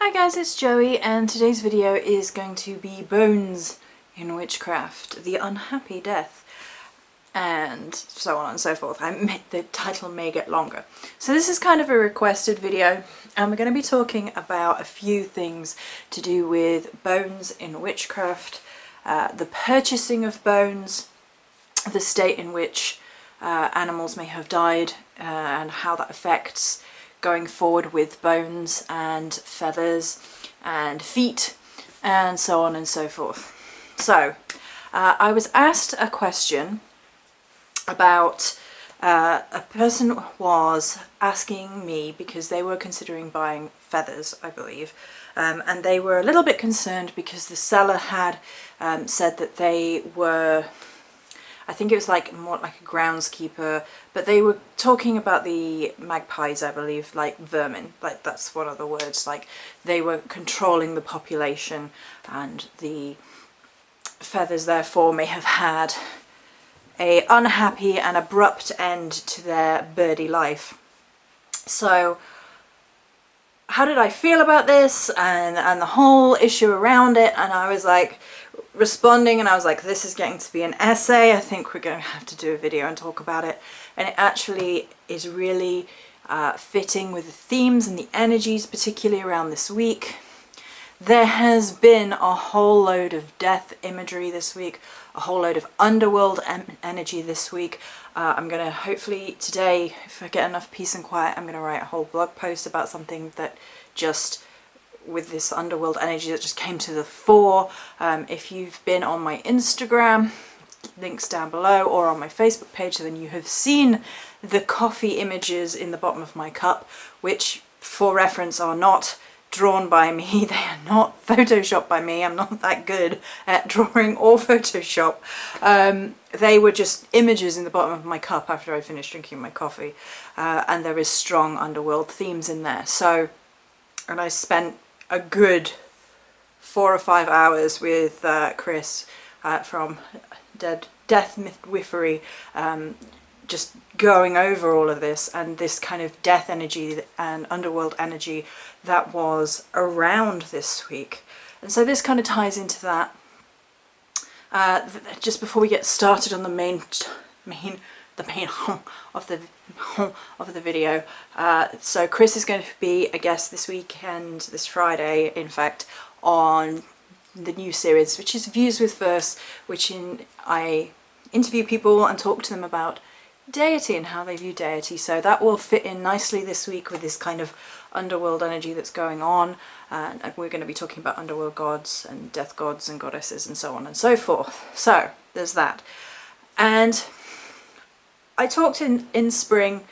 Hi guys, it's Joey, and today's video is going to be Bones in Witchcraft, the unhappy death, and so on and so forth. The title may get longer. So this is kind of a requested video, and we're going to be talking about a few things to do with bones in witchcraft, the purchasing of bones, the state in which animals may have died, and how that affects going forward with bones and feathers and feet and so on and so forth. So I was asked a question about a person was asking me because they were considering buying feathers, I believe, and they were a little bit concerned because the seller had said that they were, I think it was like more like a groundskeeper, but they were talking about the magpies, I believe, like vermin, like that's one of the words, like they were controlling the population, and the feathers therefore may have had a unhappy and abrupt end to their birdie life. So how did I feel about this and the whole issue around it? And I was like responding, and I was like, this is getting to be an essay. I think we're going to have to do a video and talk about it. And it actually is really fitting with the themes and the energies, particularly around this week. There has been a whole load of death imagery this week, a whole load of underworld energy this week. I'm going to hopefully today, if I get enough peace and quiet, I'm going to write a whole blog post about something that just, with this underworld energy that just came to the fore. If you've been on my Instagram, links down below, or on my Facebook page, then you have seen the coffee images in the bottom of my cup, which for reference are not drawn by me. They are not photoshopped by me. I'm not that good at drawing or Photoshop. They were just images in the bottom of my cup after I finished drinking my coffee, and there is strong underworld themes in there. So, and I spent a good 4 or 5 hours with Chris from Death Midwifery, just going over all of this and this kind of death energy and underworld energy that was around this week. And so this kind of ties into that. Just before we get started on the main of the video, so Chris is going to be a guest this weekend, this Friday in fact, on the new series, which is Views with Verse, I interview people and talk to them about deity and how they view deity. So that will fit in nicely this week with this kind of underworld energy that's going on, and we're going to be talking about underworld gods and death gods and goddesses and so on and so forth. So there's that. And I talked in spring,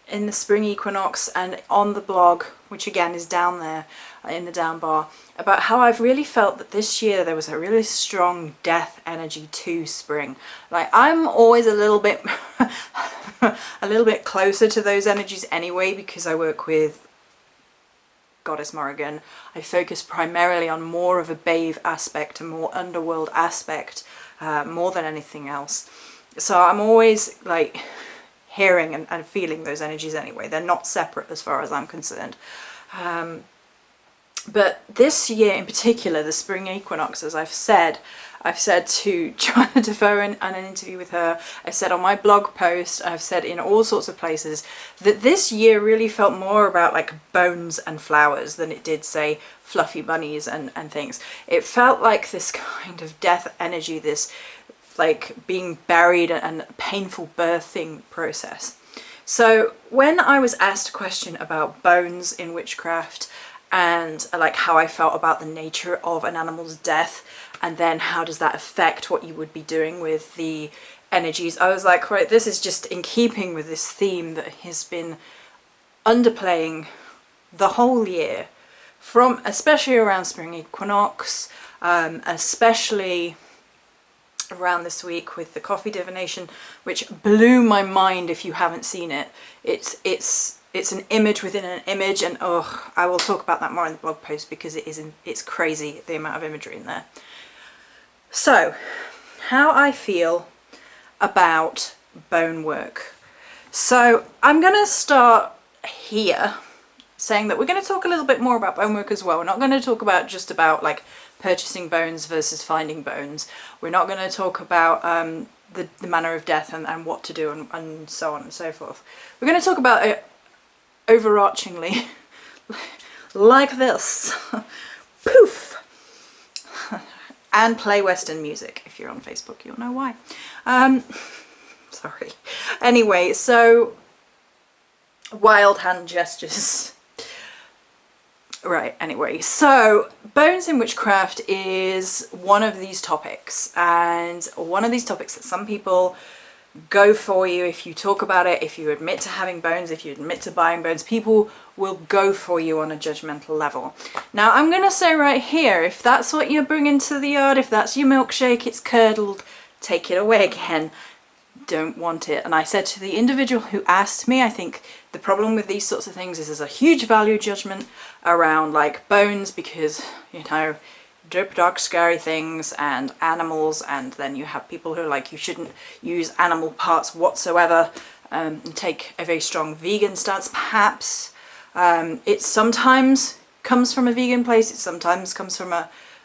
in the spring equinox, and on the blog, which again is down there in the down bar, about how I've really felt that this year there was a really strong death energy to spring. Like, I'm always a little bit closer to those energies anyway, because I work with Goddess Morrigan. I focus primarily on more of a Babe aspect, a more underworld aspect, more than anything else. So I'm always like hearing and feeling those energies anyway. They're not separate as far as I'm concerned. But this year in particular, the spring equinox, as I've said to Joanna Defoe in an interview with her, I've said on my blog post, I've said in all sorts of places, that this year really felt more about like bones and flowers than it did, say, fluffy bunnies and things. It felt like this kind of death energy, this like being buried and painful birthing process. So when I was asked a question about bones in witchcraft, and like how I felt about the nature of an animal's death, and then how does that affect what you would be doing with the energies, I was like, right, this is just in keeping with this theme that has been underplaying the whole year, from especially around spring equinox, especially around this week with the coffee divination, which blew my mind. If you haven't seen it, it's an image within an image, and oh, I will talk about that more in the blog post, because it's crazy the amount of imagery in there. So, how I feel about bone work. So I'm gonna start here saying that we're going to talk a little bit more about bone work as well. We're not going to talk about just about like purchasing bones versus finding bones. We're not going to talk about the manner of death and what to do and so on and so forth. We're going to talk about it overarchingly like this. Poof! And play Western music. If you're on Facebook, you'll know why. Sorry. Anyway, so wild hand gestures. Right, anyway, so bones in witchcraft is one of these topics, and one of these topics that some people go for you. If you talk about it, if you admit to having bones, if you admit to buying bones, people will go for you on a judgmental level. Now, I'm going to say right here, if that's what you're bringing to the yard, if that's your milkshake, it's curdled, take it away again. Don't want it. And I said to the individual who asked me, I think the problem with these sorts of things is there's a huge value judgment around like bones, because, you know, dope, dark, scary things and animals, and then you have people who are like, you shouldn't use animal parts whatsoever, and take a very strong vegan stance perhaps. It sometimes comes from a vegan place, it sometimes comes from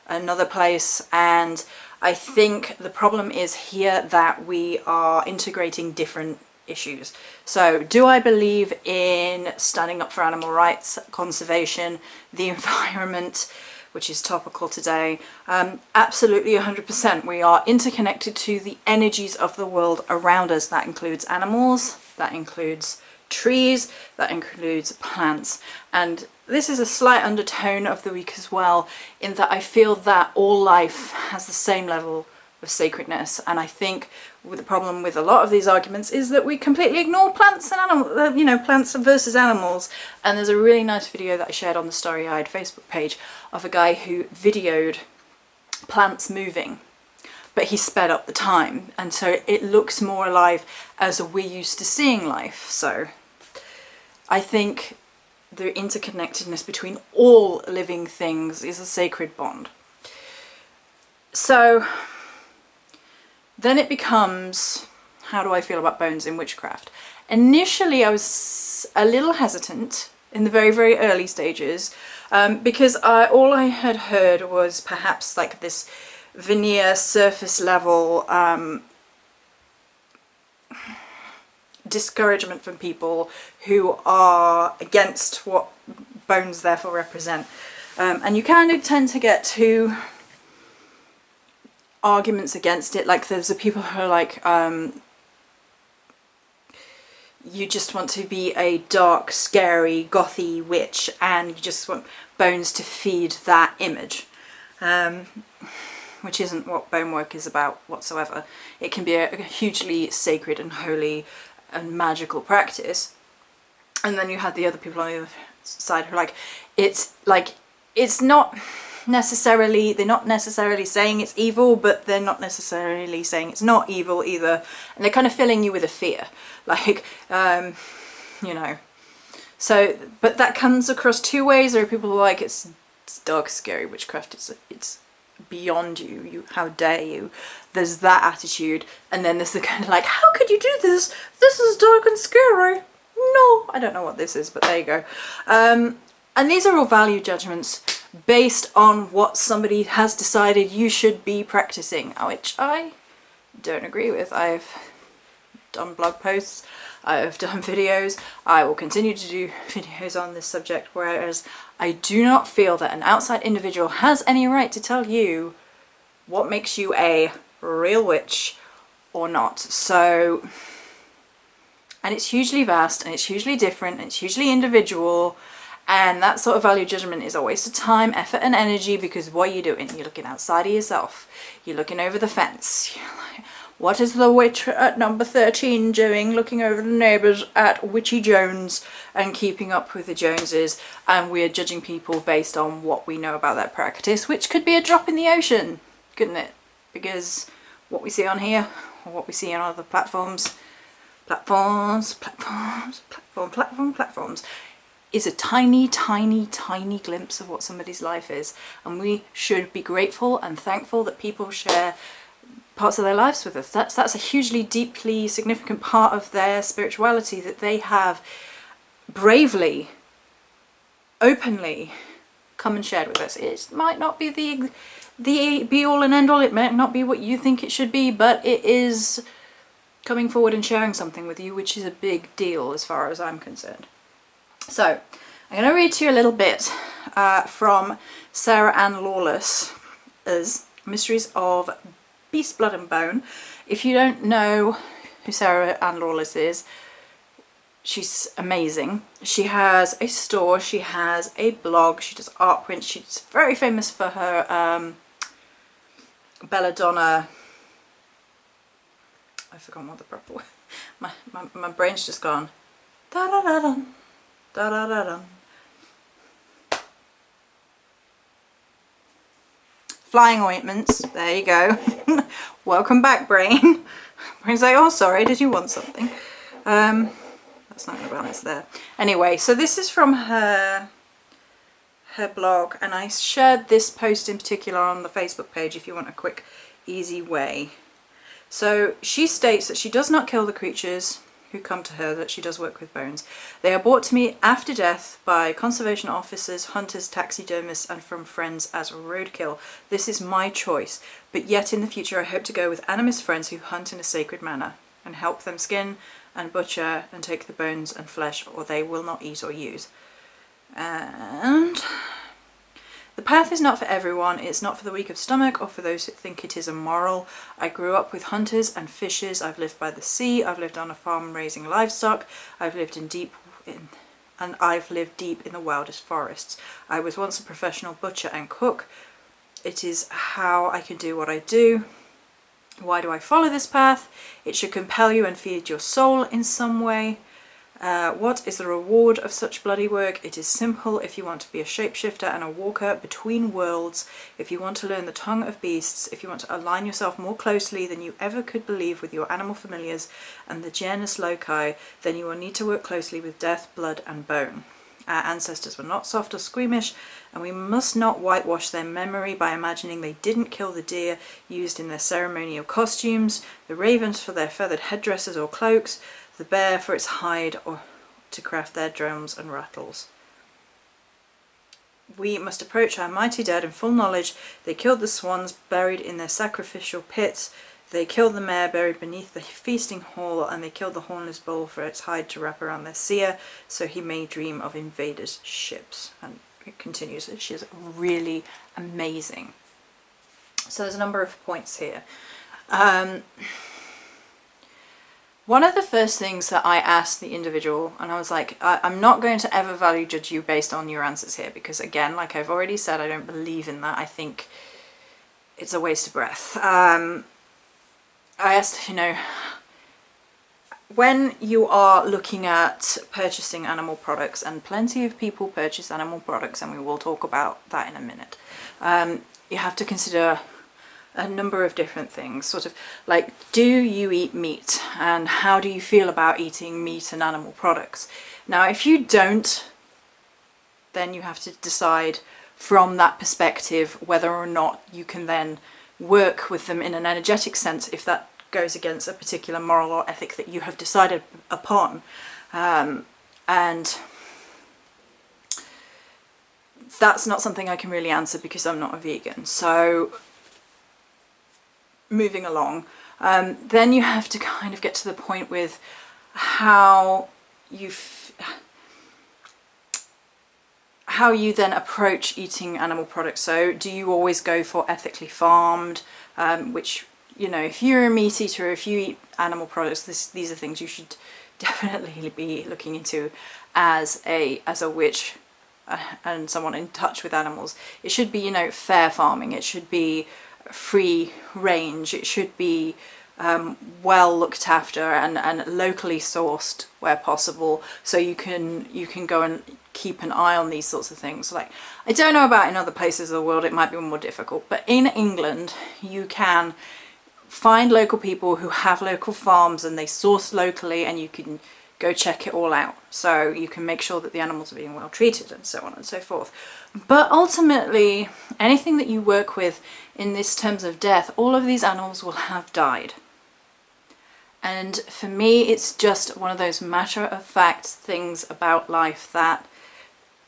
another place, and I think the problem is here that we are integrating different issues. So do I believe in standing up for animal rights, conservation, the environment, which is topical today? Absolutely 100%. We are interconnected to the energies of the world around us. That includes animals, that includes trees, that includes plants. And this is a slight undertone of the week as well, in that I feel that all life has the same level of sacredness. And I think the problem with a lot of these arguments is that we completely ignore plants and animals, you know, plants versus animals. And there's a really nice video that I shared on the Starry Eyed Facebook page of a guy who videoed plants moving, but he sped up the time, and so it looks more alive as we're used to seeing life. So I think the interconnectedness between all living things is a sacred bond. So then it becomes, how do I feel about bones in witchcraft? Initially I was a little hesitant in the very, very early stages, because all I had heard was perhaps like this veneer, surface level discouragement from people who are against what bones therefore represent. And you kind of tend to get two arguments against it. Like there's the people who are like, you just want to be a dark, scary, gothy witch, and you just want bones to feed that image. Which isn't what bone work is about whatsoever. It can be a hugely sacred and holy and magical practice. And then you have the other people on the other side who are like, it's not necessarily, they're not necessarily saying it's evil, but they're not necessarily saying it's not evil either. And they're kind of filling you with a fear. Like, you know. So, but that comes across two ways. There are people who are like, it's dark, scary witchcraft, it's beyond you, how dare you. There's that attitude. And then there's the kind of like, how could you do this? This is dark and scary. No, I don't know what this is, but there you go. And these are all value judgments based on what somebody has decided you should be practicing, which I don't agree with. I've done blog posts, I've done videos, I will continue to do videos on this subject, whereas I do not feel that an outside individual has any right to tell you what makes you a real witch or not. So, and it's hugely vast, and it's hugely different, and it's hugely individual, and that sort of value judgment is a waste of time, effort and energy, because what are you doing? You're looking outside of yourself. You're looking over the fence. You're like, what is the witch at number 13 doing, looking over the neighbours at Witchy Jones and keeping up with the Joneses? And we're judging people based on what we know about that practice, which could be a drop in the ocean, couldn't it? Because what we see on here, or what we see on other platforms, is a tiny, tiny, tiny glimpse of what somebody's life is. And we should be grateful and thankful that people share parts of their lives with us. That's a hugely, deeply significant part of their spirituality that they have bravely openly come and shared with us. It might not be the be all and end all, it might not be what you think it should be, but it is coming forward and sharing something with you, which is a big deal as far as I'm concerned. So I'm going to read to you a little bit from Sarah Ann Lawless's Mysteries of Beast, Blood and Bone. If you don't know who Sarah Ann Lawless is, she's amazing. She has a store, she has a blog, she does art prints, she's very famous for her belladonna, I've forgotten what the proper word, my brain's just gone da da da da da da da da. Flying ointments, there you go. Welcome back, brain. Brain's like, oh sorry, did you want something? That's not going to balance there. Anyway, so this is from her blog, and I shared this post in particular on the Facebook page if you want a quick, easy way. So she states that she does not kill the creatures who come to her, that she does work with bones. They are brought to me after death by conservation officers, hunters, taxidermists, and from friends as roadkill. This is my choice, but yet in the future I hope to go with animist friends who hunt in a sacred manner and help them skin and butcher and take the bones and flesh, or they will not eat or use. And the path is not for everyone. It's not for the weak of stomach or for those who think it is immoral. I grew up with hunters and fishers. I've lived by the sea. I've lived on a farm raising livestock. I've lived deep in the wildest forests. I was once a professional butcher and cook. It is how I can do what I do. Why do I follow this path? It should compel you and feed your soul in some way. What is the reward of such bloody work? It is simple. If you want to be a shapeshifter and a walker between worlds, if you want to learn the tongue of beasts, if you want to align yourself more closely than you ever could believe with your animal familiars and the genus loci, then you will need to work closely with death, blood and bone. Our ancestors were not soft or squeamish, and we must not whitewash their memory by imagining they didn't kill the deer used in their ceremonial costumes, the ravens for their feathered headdresses or cloaks, the bear for its hide or to craft their drums and rattles. We must approach our mighty dead in full knowledge. They killed the swans buried in their sacrificial pits. They killed the mare buried beneath the feasting hall, and they killed the hornless bull for its hide to wrap around their seer, so he may dream of invaders' ships. And it continues. She's really amazing. So there's a number of points here. One of the first things that I asked the individual, and I was like, I'm not going to ever value judge you based on your answers here, because again, like I've already said, I don't believe in that. I think it's a waste of breath. I asked, when you are looking at purchasing animal products, and plenty of people purchase animal products, and we will talk about that in a minute, you have to consider a number of different things, sort of like, do you eat meat, and how do you feel about eating meat and animal products? Now if you don't, then you have to decide from that perspective whether or not you can then work with them in an energetic sense if that goes against a particular moral or ethic that you have decided upon. And that's not something I can really answer because I'm not a vegan. So moving along, then you have to kind of get to the point with how you then approach eating animal products. So do you always go for ethically farmed, which, if you're a meat eater, if you eat animal products, these are things you should definitely be looking into as a witch and someone in touch with animals. It should be, fair farming. It should be free range. It should be well looked after and locally sourced where possible, so you can go and keep an eye on these sorts of things. Like, I don't know about in other places of the world, it might be more difficult, but in England you can find local people who have local farms and they source locally, and you can go check it all out, so you can make sure that the animals are being well treated and so on and so forth. But ultimately, anything that you work with in this terms of death, all of these animals will have died. And for me, it's just one of those matter-of-fact things about life that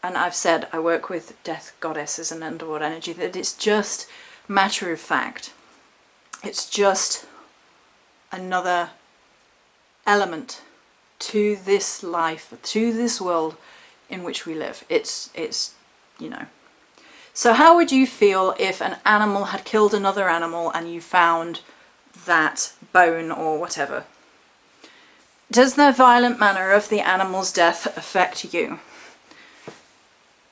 and I've said I work with death goddesses and underworld energy, that it's just matter of fact. It's just another element to this life, to this world in which we live. It's you know. So how would you feel if an animal had killed another animal and you found that bone or whatever? Does the violent manner of the animal's death affect you?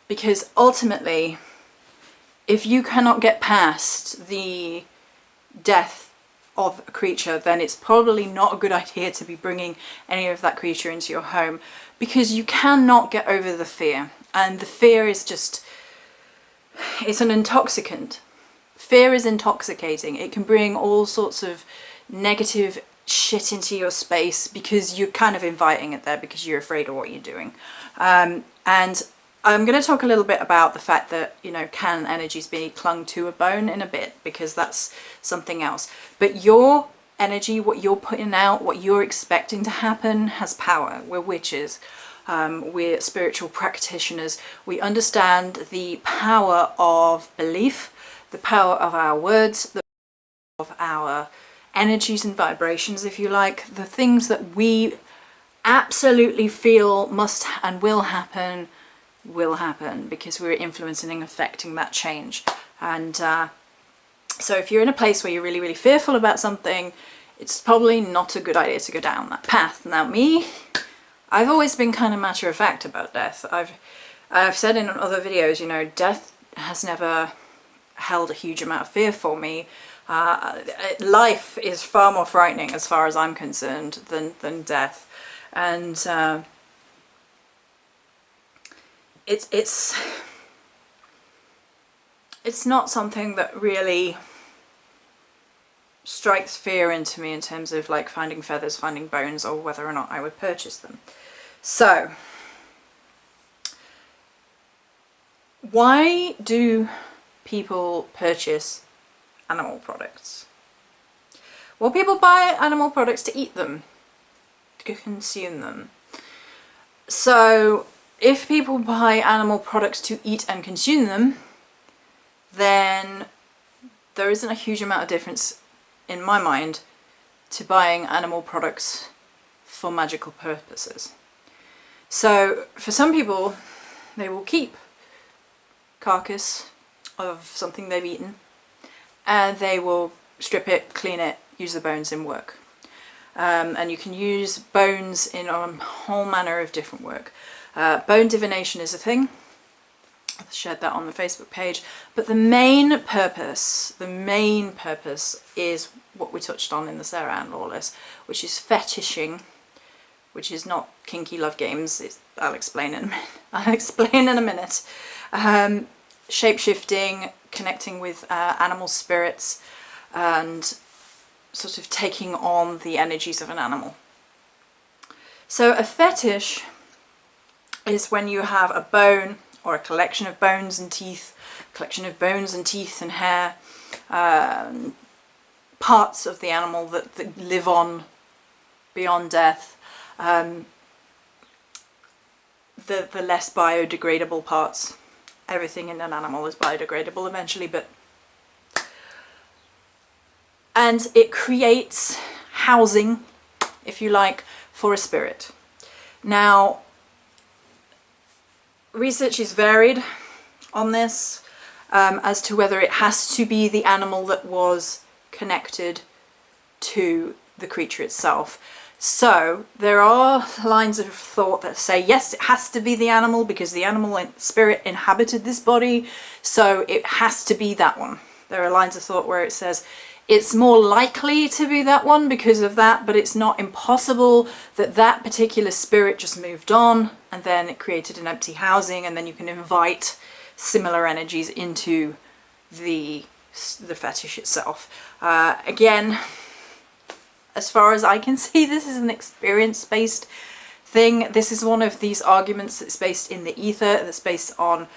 Because ultimately, if you cannot get past the death of a creature, then it's probably not a good idea to be bringing any of that creature into your home, because you cannot get over the fear. And the fear is just, it's an intoxicant. Fear is intoxicating. It can bring all sorts of negative shit into your space because you're kind of inviting it there because you're afraid of what you're doing. And I'm going to talk a little bit about the fact that, you know, can energies be clung to a bone in a bit, because that's something else. But your energy, what you're putting out, what you're expecting to happen, has power. We're witches. We're spiritual practitioners. We understand the power of belief, the power of our words, the power of our energies and vibrations, if you like, the things that we absolutely feel must and will happen because we're influencing and affecting that change. And so if you're in a place where you're really, really fearful about something, it's probably not a good idea to go down that path. Now me, I've always been kind of matter of fact about death. I've said in other videos, you know, death has never held a huge amount of fear for me. Life is far more frightening as far as I'm concerned than death. And it's not something that really strikes fear into me in terms of like finding feathers, finding bones, or whether or not I would purchase them. So why do people purchase animal products? Well, people buy animal products to eat them, to consume them. So if people buy animal products to eat and consume them, then there isn't a huge amount of difference in my mind to buying animal products for magical purposes. So for some people, they will keep carcass of something they've eaten and they will strip it, clean it, use the bones in work. And you can use bones in a whole manner of different work. Bone divination is a thing. I've shared that on the Facebook page. But the main purpose is what we touched on in the Sarah Ann Lawless, which is fetishing, which is not kinky love games. I'll explain in a minute. Shape-shifting, connecting with animal spirits, and sort of taking on the energies of an animal. So a fetish is when you have a bone or a collection of bones and teeth, and hair, parts of the animal that live on beyond death, the less biodegradable parts. Everything in an animal is biodegradable eventually, and it creates housing, if you like, for a spirit. Now, research is varied on this as to whether it has to be the animal that was connected to the creature itself. So there are lines of thought that say, yes, it has to be the animal because the animal spirit inhabited this body, so it has to be that one. There are lines of thought where it says it's more likely to be that one because of that, but it's not impossible that that particular spirit just moved on and then it created an empty housing, and then you can invite similar energies into the fetish itself. Again, as far as I can see, this is an experience-based thing. This is one of these arguments that's based in the ether, that's based on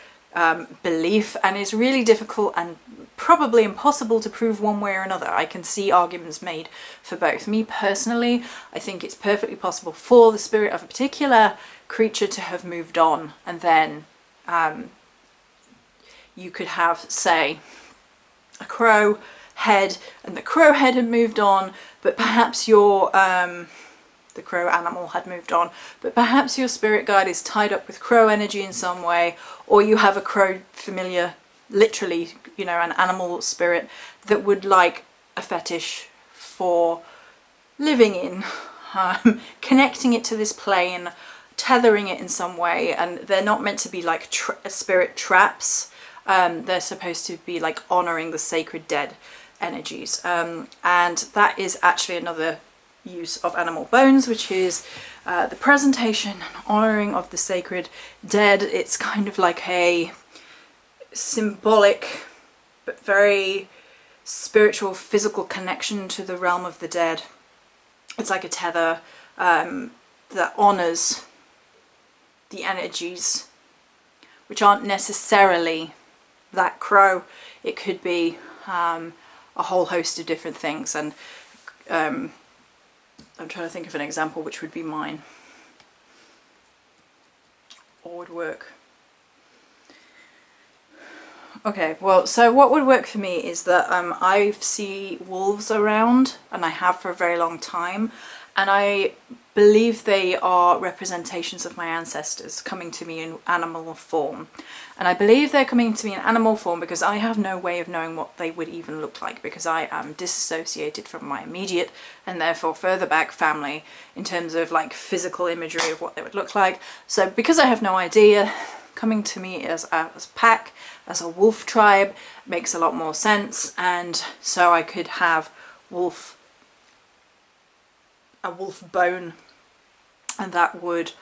belief, and is really difficult and probably impossible to prove one way or another. I can see arguments made for both. Me personally, I think it's perfectly possible for the spirit of a particular creature to have moved on and then You could have, say, a crow head, and the crow head had moved on, but perhaps your the crow animal had moved on, but perhaps your spirit guide is tied up with crow energy in some way, or you have a crow familiar, literally, you know, an animal spirit that would like a fetish for living in, connecting it to this plane, tethering it in some way. And they're not meant to be like spirit traps. They're supposed to be like honoring the sacred dead energies, and that is actually another use of animal bones, which is the presentation and honoring of the sacred dead. It's kind of like a symbolic but very spiritual, physical connection to the realm of the dead. It's like a tether that honors the energies, which aren't necessarily that crow. It could be a whole host of different things, and I'm trying to think of an example which would be mine or would work. Okay, well, so what would work for me is that I see wolves around, and I have for a very long time, and I believe they are representations of my ancestors coming to me in animal form. And I believe they're coming to me in animal form because I have no way of knowing what they would even look like, because I am disassociated from my immediate and therefore further back family in terms of like physical imagery of what they would look like. So because I have no idea, coming to me as a pack, as a wolf tribe, makes a lot more sense. And so I could have a wolf bone, and that would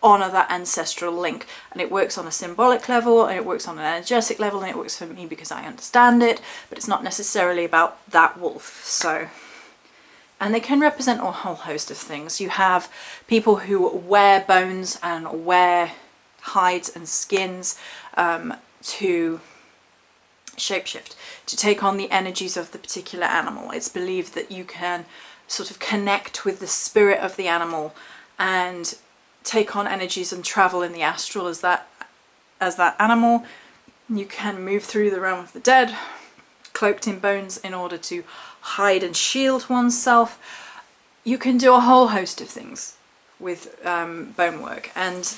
honor that ancestral link. And it works on a symbolic level, and it works on an energetic level, and it works for me because I understand it, but it's not necessarily about that wolf. So, and they can represent a whole host of things. You have people who wear bones and wear hides and skins to shapeshift, to take on the energies of the particular animal. It's believed that you can sort of connect with the spirit of the animal and take on energies and travel in the astral as that animal. You can move through the realm of the dead, cloaked in bones, in order to hide and shield oneself. You can do a whole host of things with bone work, and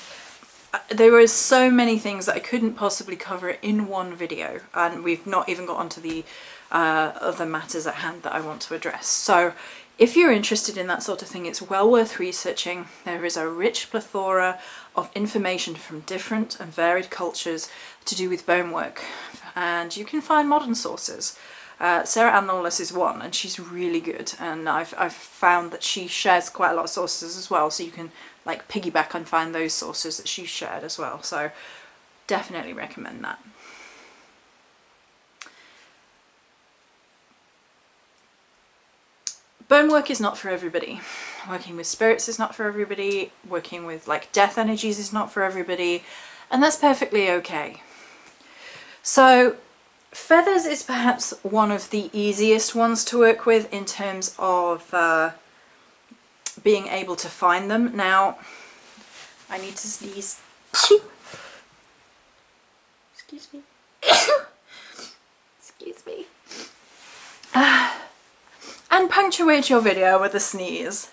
there were so many things that I couldn't possibly cover in one video, and we've not even got onto the other matters at hand that I want to address. So if you're interested in that sort of thing, it's well worth researching. There is a rich plethora of information from different and varied cultures to do with bone work, and you can find modern sources. Sarah Ann Lawless is one, and she's really good, and I've found that she shares quite a lot of sources as well, so you can like piggyback and find those sources that she shared as well. So definitely recommend that. Bone work is not for everybody. Working with spirits is not for everybody. Working with like death energies is not for everybody, and that's perfectly okay. So feathers is perhaps one of the easiest ones to work with in terms of being able to find them. Now, I need to sneeze. Excuse me. Excuse me. And punctuate your video with a sneeze.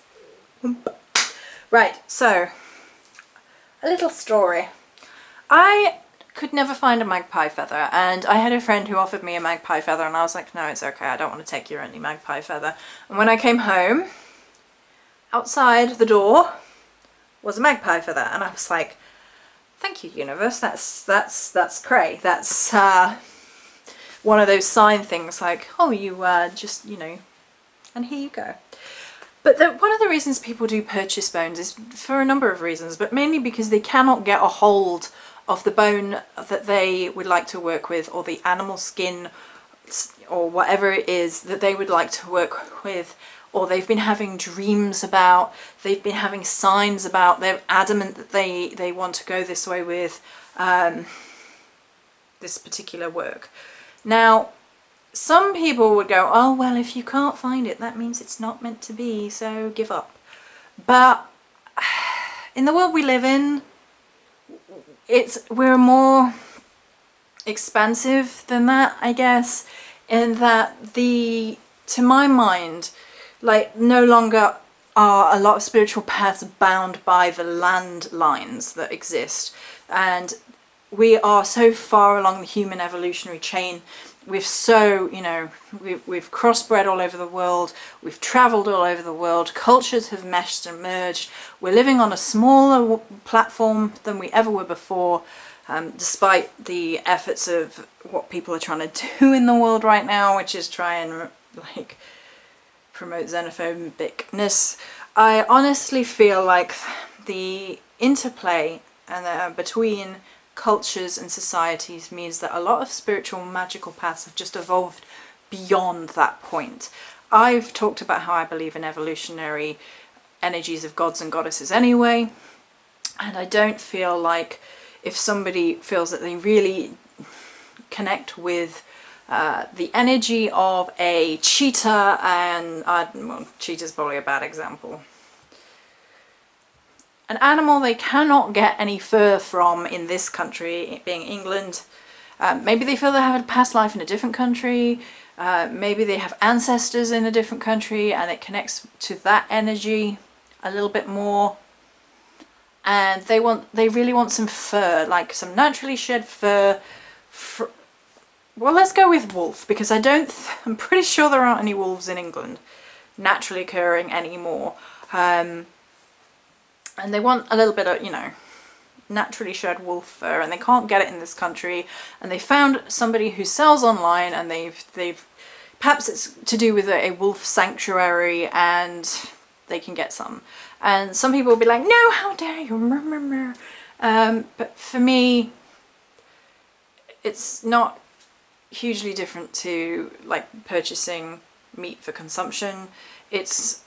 Right, so a little story. I could never find a magpie feather, and I had a friend who offered me a magpie feather, and I was like, no, it's okay, I don't want to take your only magpie feather. And when I came home, outside the door was a magpie feather, and I was like, thank you, universe, that's cray. That's one of those sign things like, oh, you just, you know, and here you go. But one of the reasons people do purchase bones is for a number of reasons, but mainly because they cannot get a hold of the bone that they would like to work with, or the animal skin, or whatever it is that they would like to work with, or they've been having dreams about, they've been having signs about, they're adamant that they want to go this way with this particular work. Now, some people would go, oh, well, if you can't find it, that means it's not meant to be, so give up. But in the world we live in, we're more expansive than that, I guess, in that to my mind, like, no longer are a lot of spiritual paths bound by the landlines that exist, and we are so far along the human evolutionary chain. We've we've crossbred all over the world, we've travelled all over the world, cultures have meshed and merged, we're living on a smaller platform than we ever were before, despite the efforts of what people are trying to do in the world right now, which is try and like promote xenophobicness. I honestly feel like the interplay between cultures and societies means that a lot of spiritual magical paths have just evolved beyond that point. I've talked about how I believe in evolutionary energies of gods and goddesses anyway, and I don't feel like if somebody feels that they really connect with the energy of a cheetah, and well, cheetah's probably a bad example, an animal they cannot get any fur from in this country, being England. Maybe they feel they have a past life in a different country, maybe they have ancestors in a different country and it connects to that energy a little bit more, and they really want some fur, like some naturally shed fur. Well, let's go with wolf, because I'm pretty sure there aren't any wolves in England naturally occurring anymore. And they want a little bit of, naturally shed wolf fur, and they can't get it in this country. And they found somebody who sells online, and they've perhaps it's to do with a wolf sanctuary, and they can get some. And some people will be like, no, how dare you? But for me, it's not hugely different to like purchasing meat for consumption. It's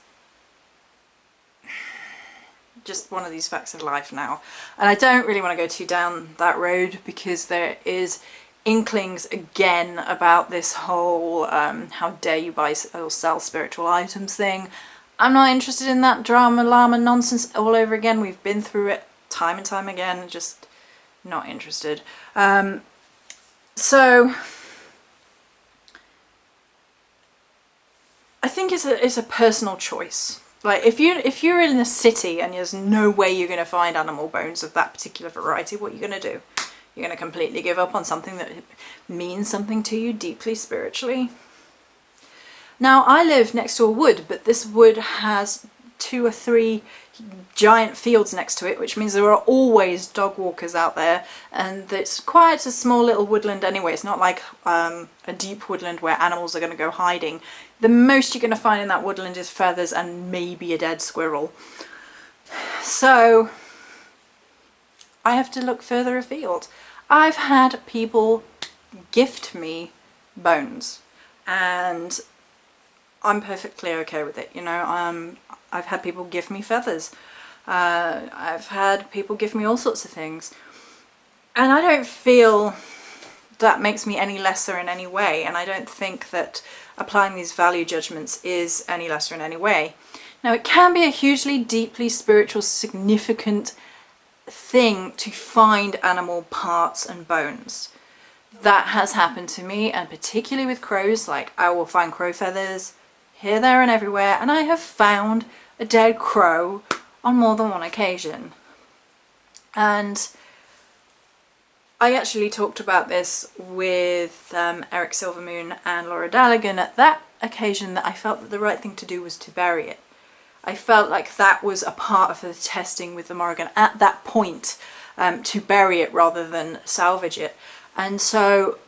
just one of these facts of life now, and I don't really want to go too down that road, because there is inklings again about this whole how dare you buy or sell spiritual items thing. I'm not interested in that drama llama nonsense all over again. We've been through it time and time again, just not interested. So I think it's a personal choice. Like, if you're in a city and there's no way you're going to find animal bones of that particular variety, what are you going to do? You're going to completely give up on something that means something to you deeply spiritually? Now, I live next to a wood, but this wood has 2 or 3 giant fields next to it, which means there are always dog walkers out there, and it's quite a small little woodland anyway. It's not like a deep woodland where animals are going to go hiding. The most you're going to find in that woodland is feathers and maybe a dead squirrel. So I have to look further afield. I've had people gift me bones, and I'm perfectly okay with it, I've had people give me feathers. I've had people give me all sorts of things. And I don't feel that makes me any lesser in any way. And I don't think that applying these value judgments is any lesser in any way. Now, it can be a hugely, deeply spiritual, significant thing to find animal parts and bones. That has happened to me, and particularly with crows. Like, I will find crow feathers here, there and everywhere, and I have found a dead crow on more than one occasion. And I actually talked about this with Eric Silvermoon and Laura Dallaghan at that occasion, that I felt that the right thing to do was to bury it. I felt like that was a part of the testing with the Morrigan at that point, to bury it rather than salvage it. And so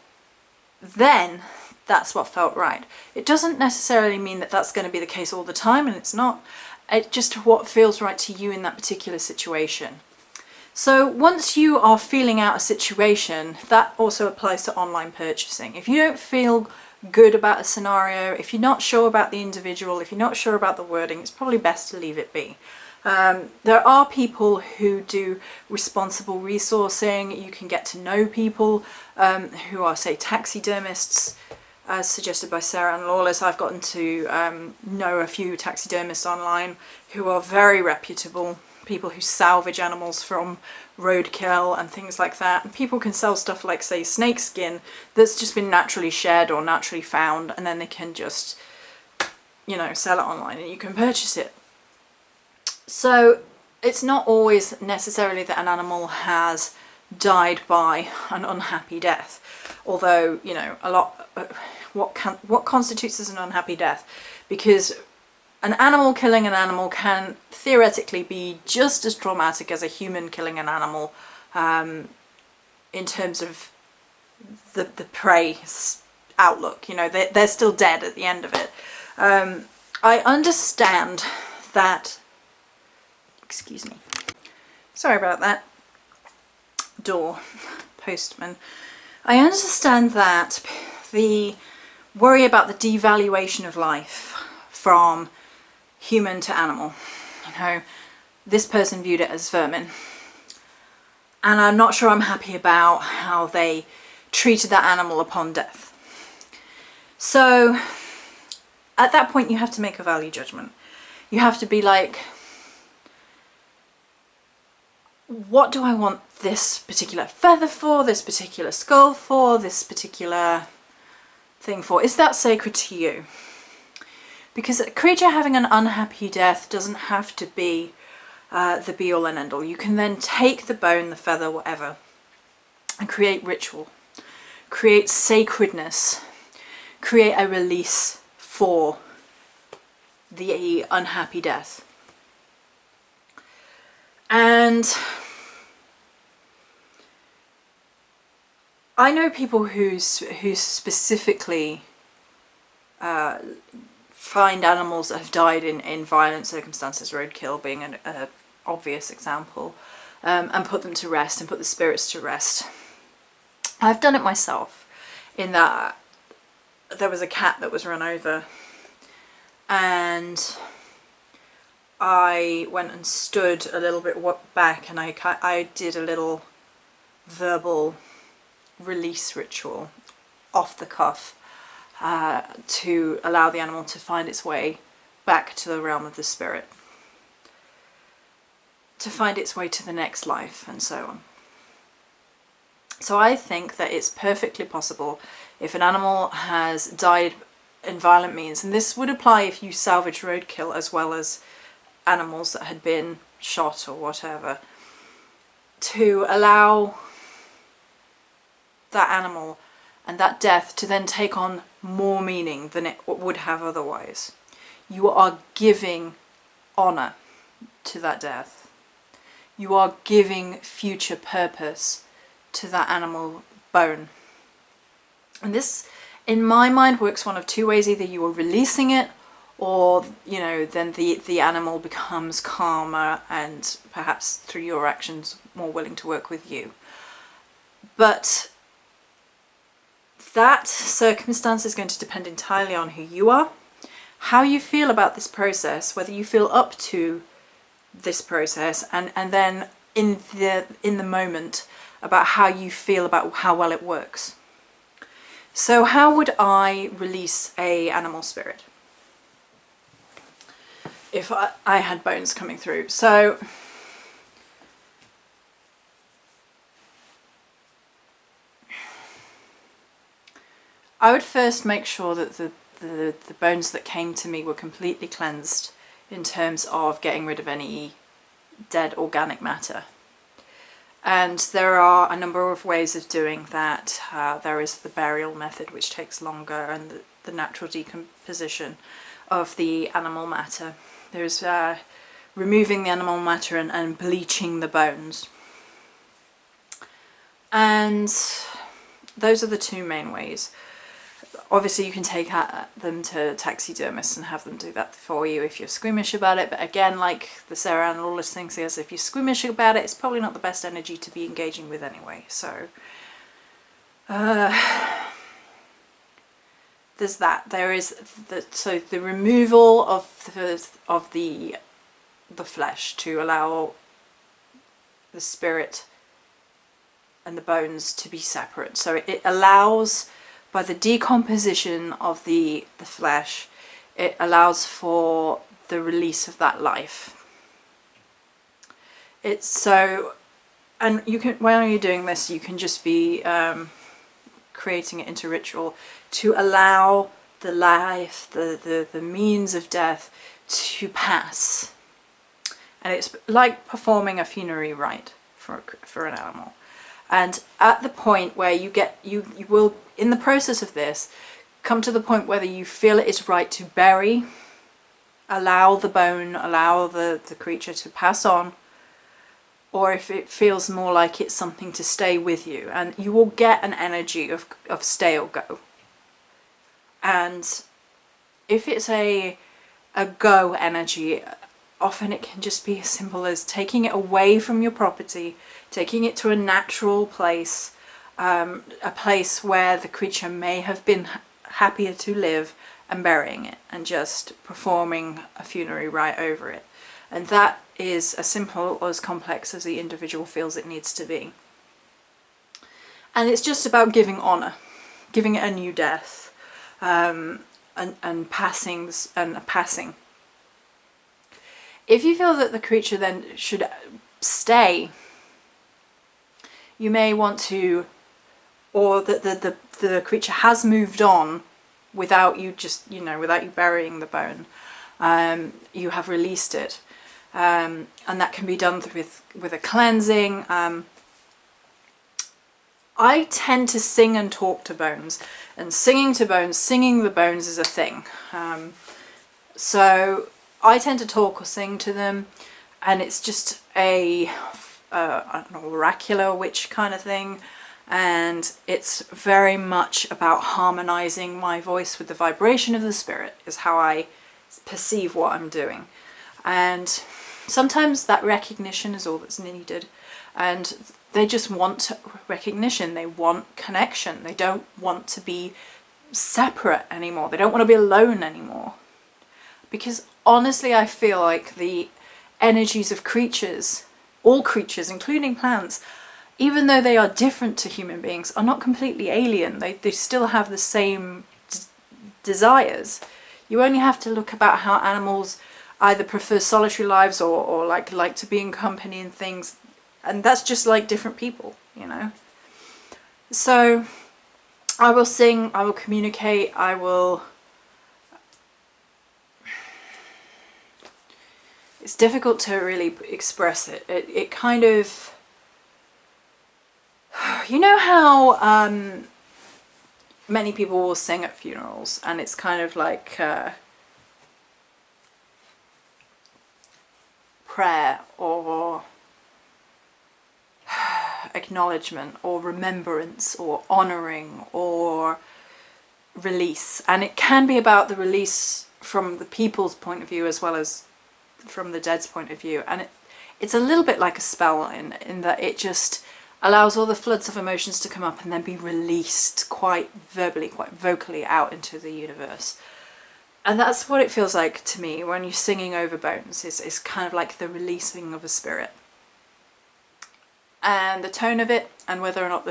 then that's what felt right. It doesn't necessarily mean that that's going to be the case all the time, and it's not. It's just what feels right to you in that particular situation. So once you are feeling out a situation, that also applies to online purchasing. If you don't feel good about a scenario, if you're not sure about the individual, if you're not sure about the wording, it's probably best to leave it be. There are people who do responsible resourcing. You can get to know people who are, say, taxidermists, as suggested by Sarah Ann Lawless. I've gotten to know a few taxidermists online who are very reputable people who salvage animals from roadkill and things like that. And people can sell stuff like, say, snake skin that's just been naturally shed or naturally found, and then they can just, you know, sell it online and you can purchase it. So it's not always necessarily that an animal has died by an unhappy death, although, you know, a lot, what constitutes as an unhappy death, because an animal killing an animal can theoretically be just as traumatic as a human killing an animal, in terms of the prey outlook. You know, they're still dead at the end of it. I understand that, excuse me, sorry about that, door, postman. I understand that the worry about the devaluation of life from human to animal, you know, this person viewed it as vermin, and I'm not sure I'm happy about how they treated that animal upon death. So at that point you have to make a value judgment. You have to be like, what do I want this particular feather for, this particular skull for, this particular thing for? Is that sacred to you? Because a creature having an unhappy death doesn't have to be the be all and end all. You can then take the bone, the feather, whatever, and create ritual, create sacredness, create a release for the unhappy death. And I know people who specifically find animals that have died in violent circumstances, roadkill being an obvious example, and put them to rest and put the spirits to rest. I've done it myself, in that there was a cat that was run over and I went and stood a little bit back and I did a little verbal release ritual off the cuff, to allow the animal to find its way back to the realm of the spirit, to find its way to the next life, and so on. So I think that it's perfectly possible, if an animal has died in violent means, and this would apply if you salvage roadkill as well as animals that had been shot or whatever, to allow that animal and that death to then take on more meaning than it would have otherwise. You are giving honour to that death. You are giving future purpose to that animal bone. And this, in my mind, works one of two ways. Either you are releasing it, or, you know, then the animal becomes calmer and perhaps through your actions more willing to work with you. But that circumstance is going to depend entirely on who you are, how you feel about this process, whether you feel up to this process, and then in the moment about how you feel about how well it works. So how would I release a animal spirit if I had bones coming through? So I would first make sure that the bones that came to me were completely cleansed in terms of getting rid of any dead organic matter. And there are a number of ways of doing that. There is the burial method, which takes longer, and the natural decomposition of the animal matter. There's removing the animal matter and bleaching the bones. And those are the two main ways. Obviously you can take them to taxidermists and have them do that for you if you're squeamish about it, but again, like the Sarah Ann Lawless thing says, if you're squeamish about it, it's probably not the best energy to be engaging with anyway. So there's that. There is the removal of the flesh to allow the spirit and the bones to be separate. So it allows, by the decomposition of the flesh, it allows for the release of that life. It's so, and you can, while you're doing this, you can just be creating it into ritual to allow the life, the means of death to pass. And it's like performing a funerary rite for an animal. And at the point where you will, in the process of this, come to the point whether you feel it is right to bury, allow the bone, allow the creature to pass on, or if it feels more like it's something to stay with you. And you will get an energy of stay or go. And if it's a go energy, often it can just be as simple as taking it away from your property, taking it to a natural place, a place where the creature may have been happier to live, and burying it and just performing a funerary rite over it. And that is as simple or as complex as the individual feels it needs to be. And it's just about giving honour, giving it a new death, and passing. If you feel that the creature then should stay, you may want to, or that the creature has moved on without you without you burying the bone, you have released it. And that can be done with a cleansing. I tend to sing and talk to bones, and singing the bones is a thing. So I tend to talk or sing to them, and it's just an oracular witch kind of thing. And it's very much about harmonizing my voice with the vibration of the spirit, is how I perceive what I'm doing. And sometimes that recognition is all that's needed, and they just want recognition, they want connection, they don't want to be separate anymore, they don't want to be alone anymore. Because honestly, I feel like the energies of creatures, all creatures, including plants, even though they are different to human beings, are not completely alien. They still have the same desires. You only have to look about how animals either prefer solitary lives or like to be in company and things, and that's just like different people, you know. So I will sing, I will communicate, I will... It's difficult to really express it. It kind of... You know how many people will sing at funerals, and it's kind of like prayer or acknowledgement or remembrance or honouring or release. And it can be about the release from the people's point of view as well as from the dead's point of view. And it's a little bit like a spell in that it just allows all the floods of emotions to come up and then be released quite verbally, quite vocally out into the universe. And that's what it feels like to me when you're singing over bones. It's kind of like the releasing of a spirit. And the tone of it, and whether or not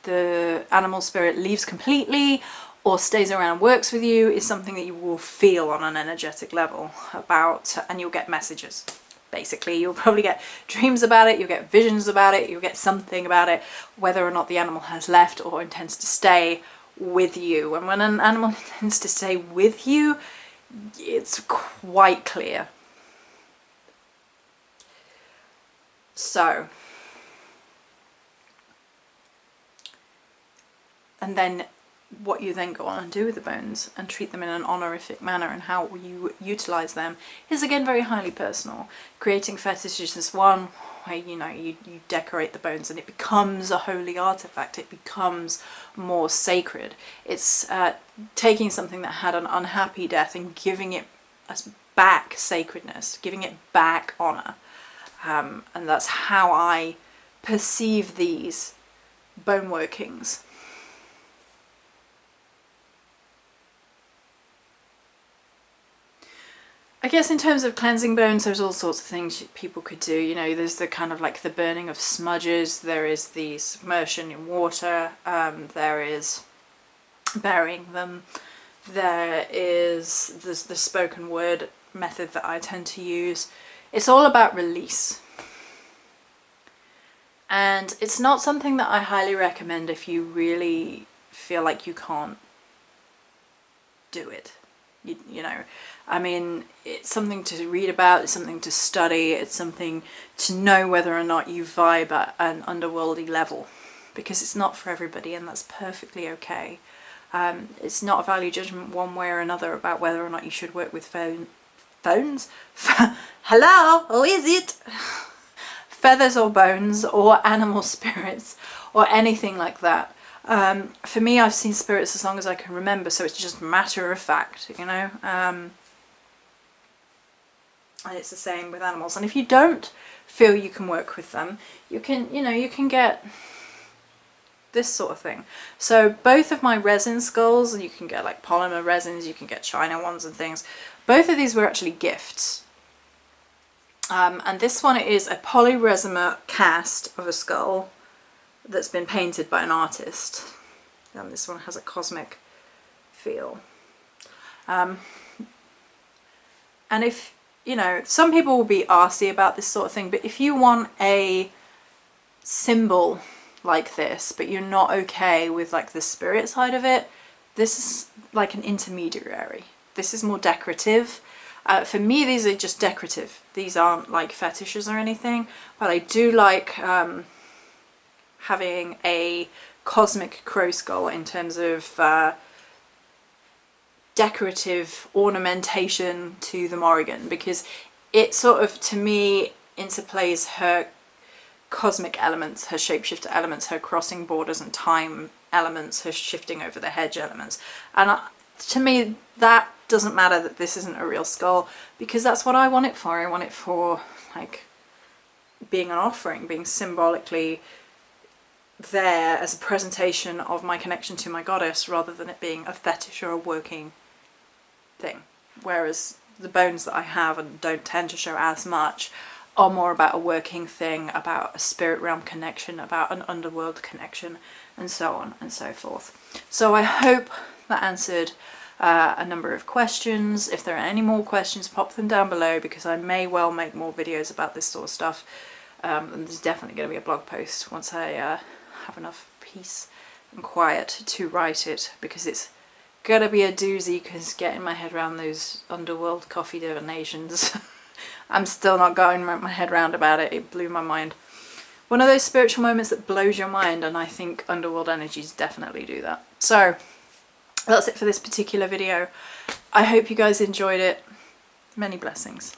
the animal spirit leaves completely or stays around and works with you, is something that you will feel on an energetic level about, and you'll get messages. Basically, you'll probably get dreams about it, you'll get visions about it, you'll get something about it, whether or not the animal has left or intends to stay with you. And when an animal intends to stay with you, it's quite clear. So, and then what you then go on and do with the bones and treat them in an honorific manner, and how you utilize them is again very highly personal. Creating fetishes is one where you decorate the bones and it becomes a holy artifact, it becomes more sacred. It's taking something that had an unhappy death and giving it back sacredness, giving it back honor. And that's how I perceive these bone workings. I guess in terms of cleansing bones, there's all sorts of things people could do. You know, there's the kind of like the burning of smudges, there is the submersion in water, there is burying them, there is the spoken word method that I tend to use. It's all about release. And it's not something that I highly recommend if you really feel like you can't do it. You know, I mean, it's something to read about, it's something to study, it's something to know whether or not you vibe at an underworldy level, because it's not for everybody, and that's perfectly okay. It's not a value judgment one way or another about whether or not you should work with phones? Hello, who is it? Feathers or bones or animal spirits or anything like that. For me, I've seen spirits as long as I can remember, so it's just matter of fact, you know. And it's the same with animals. And if you don't feel you can work with them, you can, you know, you can get this sort of thing. So both of my resin skulls, you can get like polymer resins, you can get China ones and things. Both of these were actually gifts. And this one is a polyresin cast of a skull that's been painted by an artist. And this one has a cosmic feel. And if, you know, some people will be arsy about this sort of thing, but if you want a symbol like this, but you're not okay with like the spirit side of it, this is like an intermediary. This is more decorative. For me, these are just decorative. These aren't like fetishes or anything, but I do like having a cosmic crow skull in terms of decorative ornamentation to the Morrigan, because it sort of, to me, interplays her cosmic elements, her shapeshifter elements, her crossing borders and time elements, her shifting over the hedge elements. And to me, that doesn't matter that this isn't a real skull, because that's what I want it for. I want it for like being an offering, being symbolically there as a presentation of my connection to my goddess, rather than it being a fetish or a working thing. Whereas the bones that I have and don't tend to show as much are more about a working thing, about a spirit realm connection, about an underworld connection, and so on and so forth. So I hope that answered a number of questions. If there are any more questions, pop them down below, because I may well make more videos about this sort of stuff. And there's definitely going to be a blog post once I have enough peace and quiet to write it, because it's gonna be a doozy, because getting my head around those underworld coffee divinations, I'm still not going my head around about it. It blew my mind. One of those spiritual moments that blows your mind, and I think underworld energies definitely do that. So that's it for this particular video. I hope you guys enjoyed it. Many blessings.